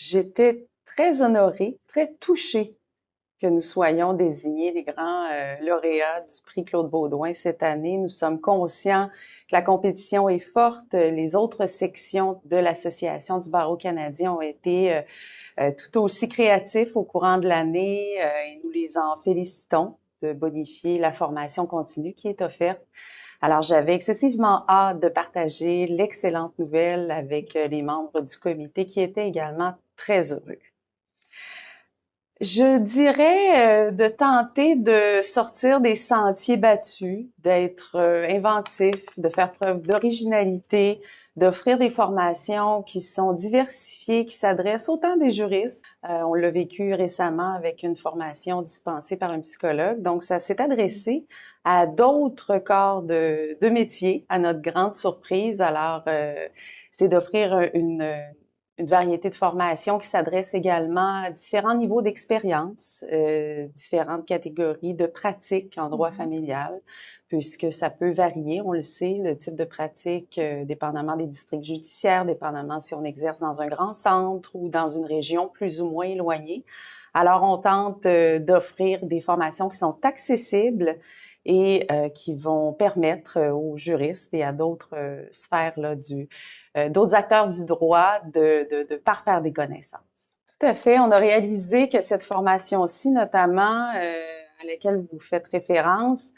j'étais très honorée, très touchée que nous soyons désignés les grands lauréats du prix Claude Baudouin cette année. Nous sommes conscients que la compétition est forte. Les autres sections de l'Association du barreau canadien ont été tout aussi créatifs au courant de l'année et nous les en félicitons de bonifier la formation continue qui est offerte. Alors, j'avais excessivement hâte de partager l'excellente nouvelle avec les membres du comité qui étaient également très heureux. Je dirais de tenter de sortir des sentiers battus, d'être inventif, de faire preuve d'originalité, d'offrir des formations qui sont diversifiées, qui s'adressent autant des juristes. On l'a vécu récemment avec une formation dispensée par un psychologue. Donc, ça s'est adressé à d'autres corps de métier, à notre grande surprise. Alors, c'est d'offrir une variété de formations qui s'adresse également à différents niveaux d'expérience, différentes catégories de pratiques en droit familial, puisque ça peut varier, on le sait, le type de pratique, dépendamment des districts judiciaires, dépendamment si on exerce dans un grand centre ou dans une région plus ou moins éloignée. Alors, on tente d'offrir des formations qui sont accessibles et qui vont permettre aux juristes et à d'autres sphères là, d'autres acteurs du droit de parfaire des connaissances. Tout à fait. On a réalisé que cette formation-ci, notamment à laquelle vous faites référence,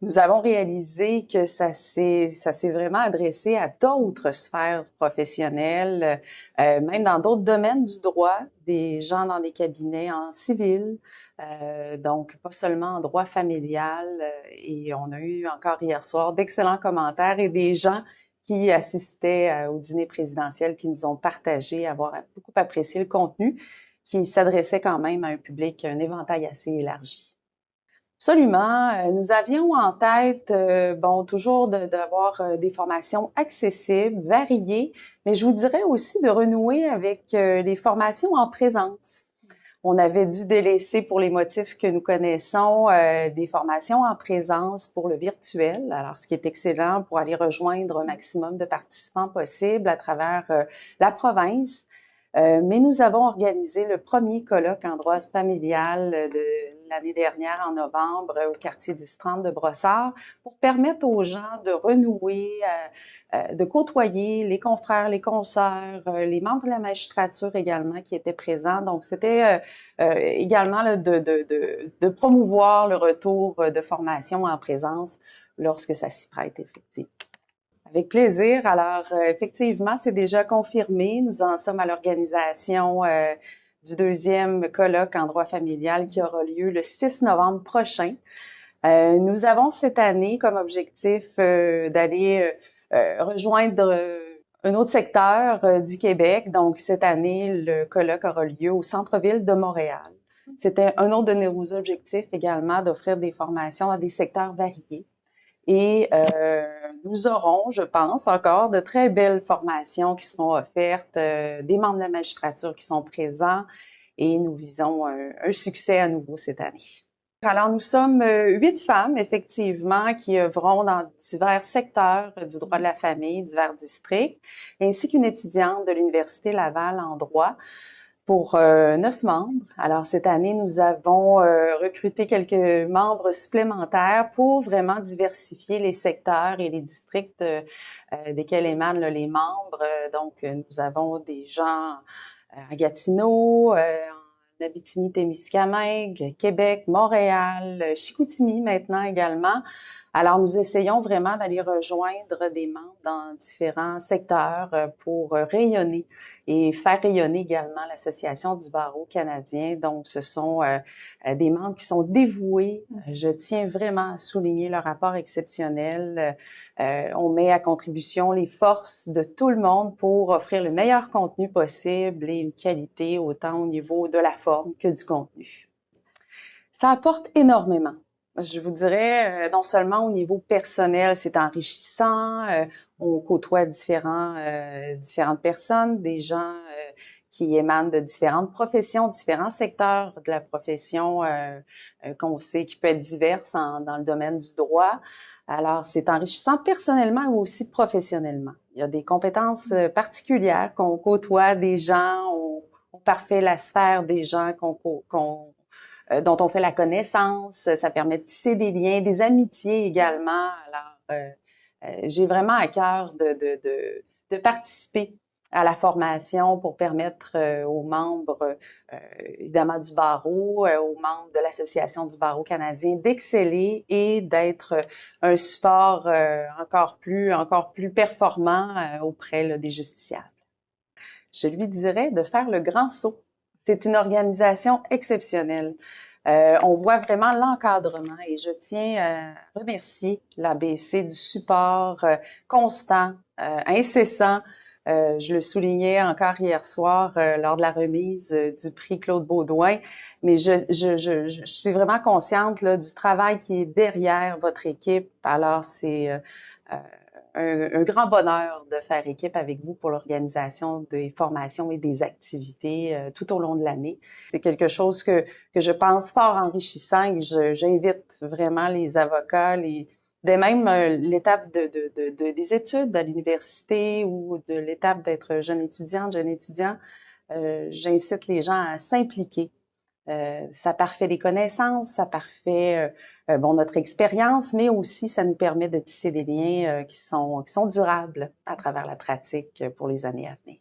nous avons réalisé que ça s'est vraiment adressé à d'autres sphères professionnelles, même dans d'autres domaines du droit, des gens dans des cabinets en civil, donc pas seulement en droit familial. Et on a eu encore hier soir d'excellents commentaires et des gens qui assistaient au dîner présidentiel, qui nous ont partagé, avoir beaucoup apprécié le contenu, qui s'adressait quand même à un public, un éventail assez élargi. Absolument. Nous avions en tête, toujours d'avoir des formations accessibles, variées, mais je vous dirais aussi de renouer avec les formations en présence. On avait dû délaisser pour les motifs que nous connaissons des formations en présence pour le virtuel, alors ce qui est excellent pour aller rejoindre un maximum de participants possible à travers la province. Mais nous avons organisé le premier colloque en droit familial de l'année dernière en novembre au quartier 1030 de Brossard pour permettre aux gens de renouer, de côtoyer les confrères, les consoeurs, les membres de la magistrature également qui étaient présents. Donc, c'était également là, de promouvoir le retour de formation en présence lorsque ça s'y prête effectivement. Avec plaisir. Alors, effectivement, c'est déjà confirmé. Nous en sommes à l'organisation du deuxième colloque en droit familial qui aura lieu le 6 novembre prochain. Nous avons cette année comme objectif d'aller rejoindre un autre secteur du Québec. Donc, cette année, le colloque aura lieu au centre-ville de Montréal. C'était un autre de nos objectifs également d'offrir des formations dans des secteurs variés. Et nous aurons, je pense, encore de très belles formations qui seront offertes, des membres de la magistrature qui sont présents et nous visons un succès à nouveau cette année. Alors, nous sommes 8 femmes, effectivement, qui œuvront dans divers secteurs du droit de la famille, divers districts, ainsi qu'une étudiante de l'Université Laval en droit pour 9 membres. Alors, cette année, nous avons recruté quelques membres supplémentaires pour vraiment diversifier les secteurs et les districts desquels émanent là, les membres. Donc, nous avons des gens à Gatineau, en Abitibi-Témiscamingue, Québec, Montréal, Chicoutimi maintenant également. Alors, nous essayons vraiment d'aller rejoindre des membres dans différents secteurs pour rayonner et faire rayonner également l'Association du barreau canadien. Donc, ce sont des membres qui sont dévoués. Je tiens vraiment à souligner leur rapport exceptionnel. On met à contribution les forces de tout le monde pour offrir le meilleur contenu possible et une qualité autant au niveau de la forme que du contenu. Ça apporte énormément. Je vous dirais, non seulement au niveau personnel, c'est enrichissant, on côtoie différentes personnes, des gens qui émanent de différentes professions, différents secteurs de la profession qu'on sait qui peut être diverses dans le domaine du droit. Alors, c'est enrichissant personnellement ou aussi professionnellement. Il y a des compétences particulières qu'on côtoie des gens, on parfait la sphère des gens dont on fait la connaissance. Ça permet de tisser des liens, des amitiés également. Alors, j'ai vraiment à cœur de participer à la formation pour permettre aux membres, évidemment, du barreau, aux membres de l'Association du barreau canadien d'exceller et d'être un support encore plus performant auprès là, des justiciables. Je lui dirais de faire le grand saut. C'est une organisation exceptionnelle. On voit vraiment l'encadrement et je tiens à remercier l'ABC du support constant, incessant. Je le soulignais encore hier soir lors de la remise du prix Claude Baudouin, mais je suis vraiment consciente là, du travail qui est derrière votre équipe. Alors, c'est un grand bonheur de faire équipe avec vous pour l'organisation des formations et des activités tout au long de l'année. C'est quelque chose que je pense fort enrichissant et que j'invite vraiment les avocats, dès même l'étape des études à l'université ou de l'étape d'être jeune étudiante, jeune étudiant, j'incite les gens à s'impliquer. Ça parfait les connaissances, ça parfait notre expérience, mais aussi ça nous permet de tisser des liens qui sont durables à travers la pratique pour les années à venir.